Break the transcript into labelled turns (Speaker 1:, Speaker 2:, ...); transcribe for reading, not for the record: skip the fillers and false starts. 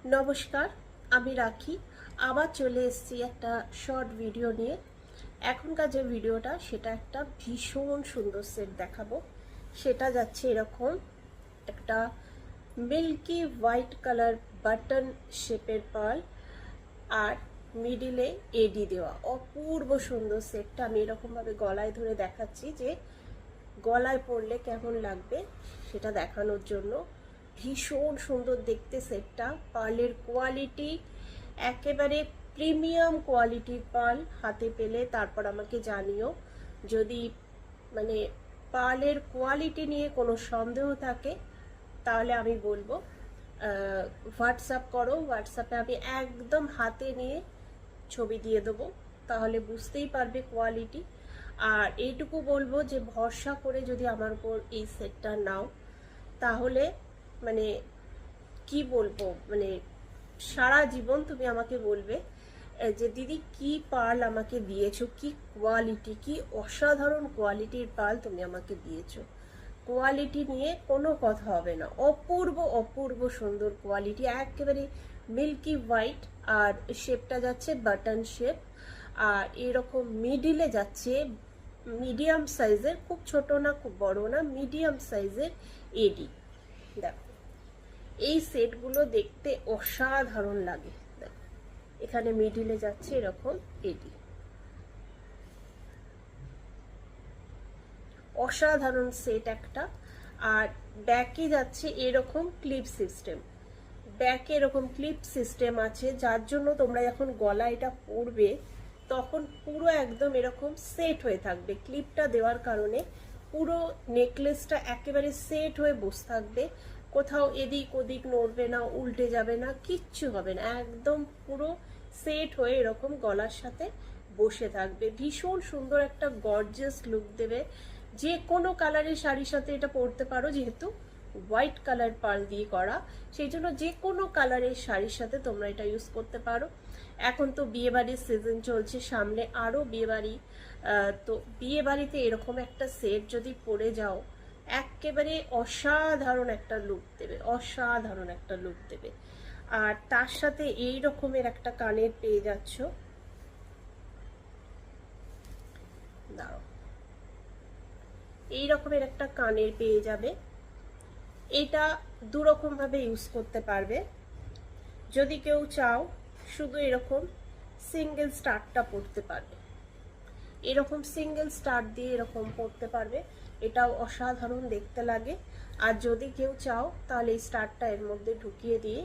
Speaker 1: নমস্কার, আমি রাখি। আবার চলে এসেছি একটা শর্ট ভিডিও নিয়ে। এখনকার যে ভিডিওটা সেটা একটা ভীষণ সুন্দর সেট দেখাবো। সেটা যাচ্ছে এরকম একটা মিল্কি হোয়াইট কালার বাটন শেপের পার্ল আর মিডিলে এডি দেওয়া অপূর্ব সুন্দর সেটটা আমি এরকমভাবে গলায় ধরে দেখাচ্ছি যে গলায় পরলে কেমন লাগবে সেটা দেখানোর জন্য। ভীষণ সুন্দর দেখতে সেটটা। পার্লের কোয়ালিটি একেবারে প্রিমিয়াম কোয়ালিটির পার্ল। হাতে পেলে তারপর আমাকে জানিও। যদি মানে পার্লের কোয়ালিটি নিয়ে কোনো সন্দেহ থাকে তাহলে আমি বলবো হোয়াটসঅ্যাপ করো। হোয়াটসঅ্যাপে আমি একদম হাতে নিয়ে ছবি দিয়ে দেবো, তাহলে বুঝতেই পারবে কোয়ালিটি। আর এইটুকু বলবো যে ভরসা করে যদি আমার উপর এই সেটটা নাও তাহলে মানে কি বলবো, মানে সারা জীবন তুমি আমাকে বলবে যে দিদি কি পার্ল আমাকে দিয়েছো, কি কোয়ালিটি, কি অসাধারণ কোয়ালিটির পার্ল তুমি আমাকে দিয়েছো। কোয়ালিটি নিয়ে কোনো কথা হবে না। অপূর্ব অপূর্ব সুন্দর কোয়ালিটি, একেবারে মিল্কি হোয়াইট। আর শেপটা যাচ্ছে বাটন শেপ। আর এরকম মিডিলে যাচ্ছে মিডিয়াম সাইজের, খুব ছোট না খুব বড় না, মিডিয়াম সাইজের এডি। দেখো এই সেটগুলো দেখতে অসাধারণ লাগে। দেখো এখানে মিডিলে যাচ্ছে এরকম এডি, অসাধারণ সেট একটা। আর ব্যাকে যাচ্ছে এরকম ক্লিপ সিস্টেম। ব্যাকে এরকম ক্লিপ সিস্টেম আছে, যার জন্য তোমরা যখন গলা এটা পরবে তখন পুরো একদম এরকম সেট হয়ে থাকবে। ক্লিপটা দেওয়ার কারণে পুরো নেকলেসটা একেবারে সেট হয়ে বসে থাকবে। কোথাও এদিক ওদিক নড়বে না, উল্টে যাবে না, কিচ্ছু হবে না। একদম পুরো সেট হয়ে এরকম গলার সাথে বসে থাকবে। ভীষণ সুন্দর একটা গর্জিয়াস লুক দেবে। যে কোনো কালারের শাড়ির সাথে এটা পরতে পারো, যেহেতু হোয়াইট কালার পার্ল দিয়ে করা, সেই জন্য যে কোনো কালারের শাড়ির সাথে তোমরা এটা ইউজ করতে পারো। এখন তো বিয়েবাড়ির সিজন চলছে, সামনে আরও বিয়েবাড়ি। তো বিয়েবাড়িতে এরকম একটা সেট যদি পরে যাও একেবারে অসাধারণ একটা লুক দেবে, অসাধারণ একটা লুক দেবে। আর তার সাথে এই রকমের একটা কানের পেয়ে যাচ্ছ। দাঁড়াও, এই রকমের একটা কানের পেয়ে যাবে। এটা দুরকম ভাবে ইউজ করতে পারবে। যদি কেউ চাও শুধু এরকম সিঙ্গেল স্টারটা পরতে পারবে, এরকম সিঙ্গেল স্টার দিয়ে এরকম পরতে পারবে, এটাও অসাধারণ দেখতে লাগে। আর যদি কেউ চাও তাহলে এই স্টারটা এর মধ্যে ঢুকিয়ে দিয়ে